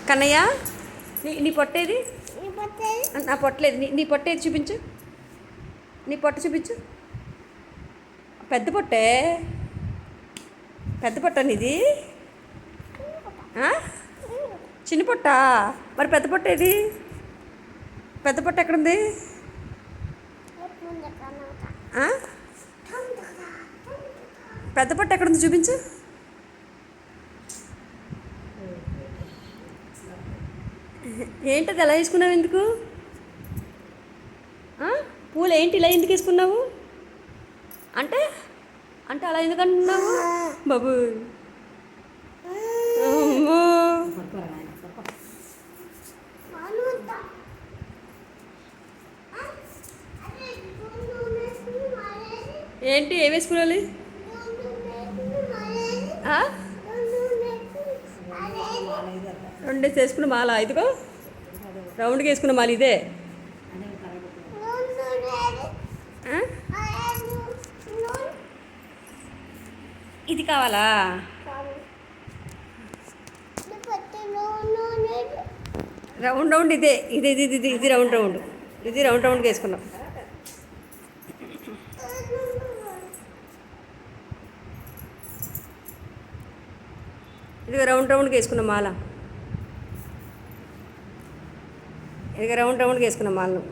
కన్నయ్య, నీ పొట్టేది? నా పొట్టలేదు. నీ పొట్టేది చూపించు. నీ పొట్ట చూపించు. పెద్ద పొట్టే. పెద్ద పొట్ట నీది? చిన్న పొట్ట. మరి పెద్ద పొట్ట ఏది? పెద్ద పొట్ట ఎక్కడుంది? పెద్ద పొట్ట ఎక్కడుంది చూపించు. ఏంటది ఎలా వేసుకున్నావు? ఎందుకు పూలు ఏంటి ఇలా ఎందుకు వేసుకున్నావు? అంటే అంటే అలా ఎందుకు అంటున్నావు బాబు? అమ్మో, ఏంటి ఏం వేసుకోవాలి? రెండేసి వేసుకున్న మాల. ఇదిగో రౌండ్గా వేసుకున్న మాల ఇదే. ఇది కావాలా? రౌండ్ రౌండ్ ఇదే. ఇది ఇది ఇది ఇది రౌండ్ రౌండ్. ఇది రౌండ్ రౌండ్గా వేసుకున్నాం. ఇది రౌండ్ రౌండ్గా వేసుకున్నాం మాల. ఇది రౌండ్ రౌండ్గా వేసుకున్నాం మాలను.